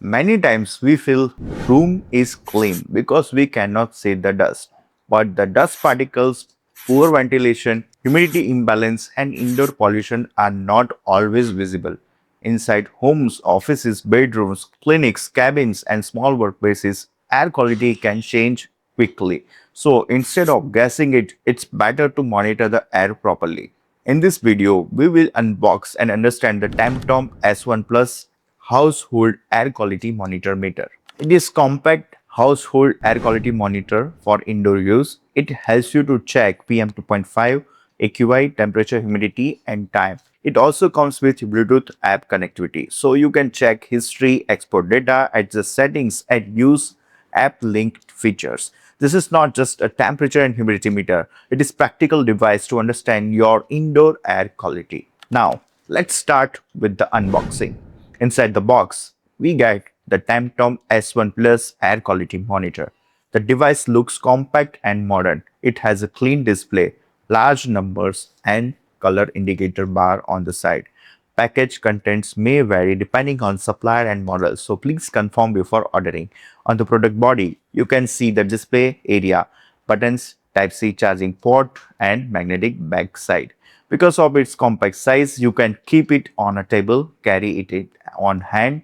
Many times we feel room is clean because we cannot see the dust. But the dust particles, poor ventilation, humidity imbalance and indoor pollution are not always visible. Inside homes, offices, bedrooms, clinics, cabins and small workplaces, air quality can change quickly. So instead of guessing it, it's better to monitor the air properly. In this video, we will unbox and understand the Temtop S1 Plus household air quality monitor meter. It is compact household air quality monitor for indoor use. It helps you to check PM2.5, AQI, temperature, humidity and time. It also comes with Bluetooth app connectivity, so you can check history, export data, adjust settings and use app linked features. This is not just a temperature and humidity meter, it is a practical device to understand your indoor air quality. Now, let's start with the unboxing. Inside the box, we get the Temtop S1 Plus air quality monitor. The device looks compact and modern. It has a clean display, large numbers, and color indicator bar on the side. Package contents may vary depending on supplier and model, so please confirm before ordering. On the product body, you can see the display area, buttons, Type-C charging port, and magnetic back side. Because of its compact size, you can keep it on a table, carry it on hand,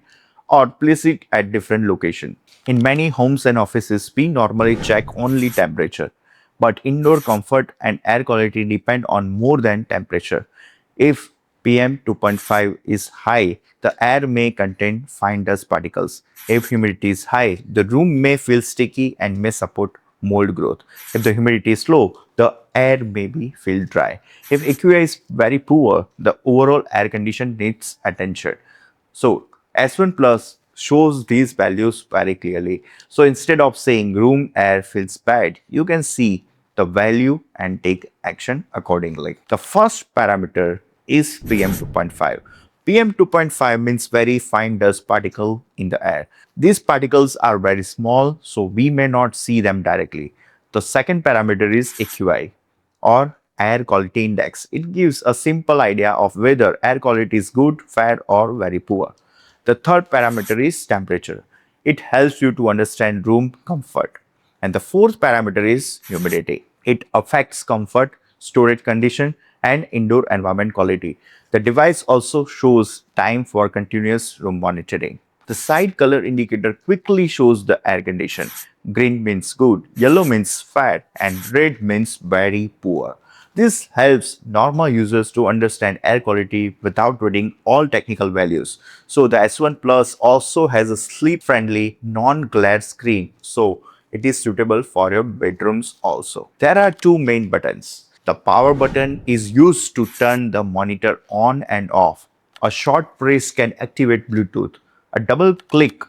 or place it at different locations. In many homes and offices, we normally check only temperature, but indoor comfort and air quality depend on more than temperature. If PM 2.5 is high, the air may contain fine dust particles. If humidity is high, the room may feel sticky and may support mold growth. If the humidity is low, the air may be feel dry. If AQI is very poor, the overall air condition needs attention. So S1 Plus shows these values very clearly. So instead of saying room air feels bad, you can see the value and take action accordingly. The first parameter is PM 2.5. PM 2.5 means very fine dust particle in the air. These particles are very small, so we may not see them directly. The second parameter is AQI or air quality index. It gives a simple idea of whether air quality is good, fair or very poor. The third parameter is temperature. It helps you to understand room comfort. And the fourth parameter is humidity. It affects comfort, storage condition and indoor environment quality. The device also shows time for continuous room monitoring. The side color indicator quickly shows the air condition. Green means good, yellow means fair, and red means very poor. This helps normal users to understand air quality without reading all technical values. So the S1 Plus also has a sleep-friendly, non-glare screen. So it is suitable for your bedrooms also. There are two main buttons. The power button is used to turn the monitor on and off. A short press can activate Bluetooth. A double click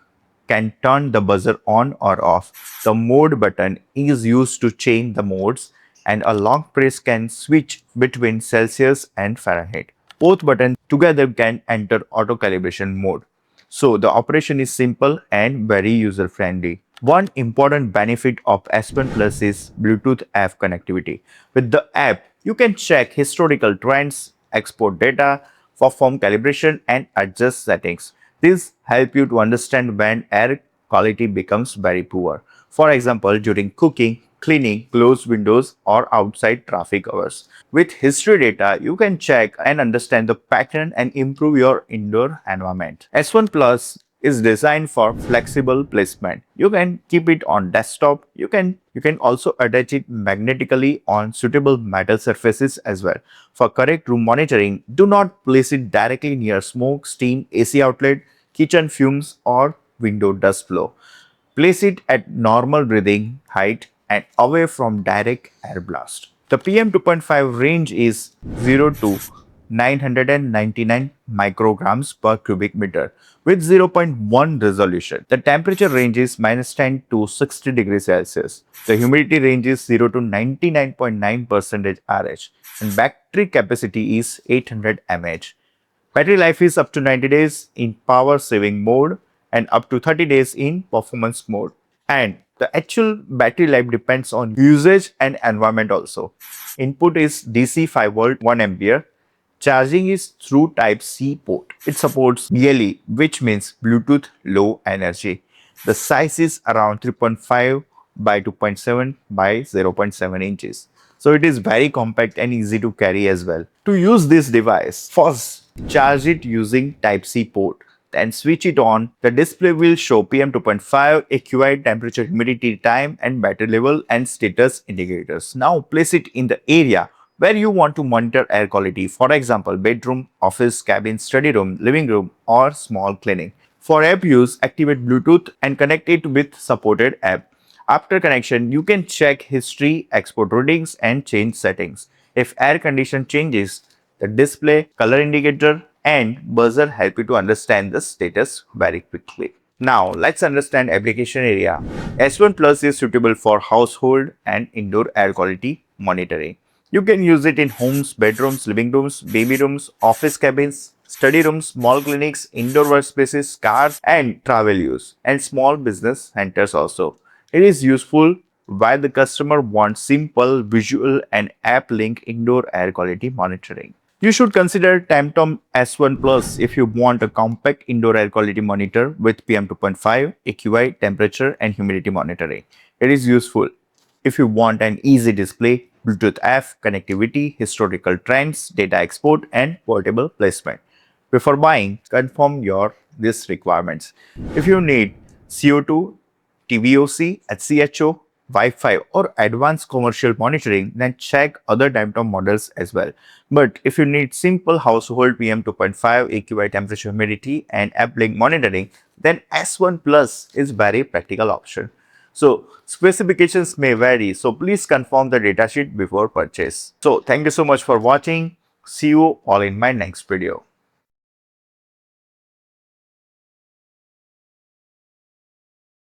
can turn the buzzer on or off. The mode button is used to change the modes and a long press can switch between Celsius and Fahrenheit. Both buttons together can enter auto calibration mode. So the operation is simple and very user friendly. One important benefit of S1 Plus is Bluetooth app connectivity. With the app, you can check historical trends, export data, perform calibration and adjust settings. This helps you to understand when air quality becomes very poor. For example, during cooking, cleaning, closed windows or outside traffic hours. With history data, you can check and understand the pattern and improve your indoor environment. S1 Plus is designed for flexible placement. You can keep it on desktop. You can also attach it magnetically on suitable metal surfaces as well. For correct room monitoring, do not place it directly near smoke, steam, AC outlet, kitchen fumes or window dust flow. Place it at normal breathing height and away from direct air blast. The PM 2.5 range is 0 to 999 micrograms per cubic meter with 0.1 resolution. The temperature range is -10 to 60 degrees Celsius. The humidity range is 0 to 99.9% RH and battery capacity is 800 mAh. Battery life is up to 90 days in power saving mode and up to 30 days in performance mode. And the actual battery life depends on usage and environment also. Input is DC 5 volt 1 ampere, Charging is through Type-C port. It supports BLE, which means Bluetooth Low Energy. The size is around 3.5 by 2.7 by 0.7 inches. So it is very compact and easy to carry as well. To use this device, first charge it using Type-C port. Then switch it on. The display will show PM2.5, AQI, temperature, humidity, time, and battery level and status indicators. Now place it in the area where you want to monitor air quality, for example, bedroom, office, cabin, study room, living room, or small clinic. For app use, activate Bluetooth and connect it with supported app. After connection, you can check history, export readings, and change settings. If air condition changes, the display, color indicator, and buzzer help you to understand the status very quickly. Now, let's understand application area. S1 Plus is suitable for household and indoor air quality monitoring. You can use it in homes, bedrooms, living rooms, baby rooms, office cabins, study rooms, small clinics, indoor workspaces, cars, and travel use, and small business centers also. It is useful while the customer wants simple, visual, and app-linked indoor air quality monitoring. You should consider Temtop S1 Plus if you want a compact indoor air quality monitor with PM2.5, AQI, temperature, and humidity monitoring. It is useful if you want an easy display, Bluetooth F, connectivity, historical trends, data export, and portable placement. Before buying, confirm your these requirements. If you need CO2, TVOC, HCHO, Wi-Fi, or advanced commercial monitoring, then check other Temtop models as well. But if you need simple household PM 2.5, AQI, temperature, humidity, and app link monitoring, then S1 Plus is very practical option. So specifications may vary, so please confirm the datasheet before purchase. So thank you so much for watching. See you all in my next video.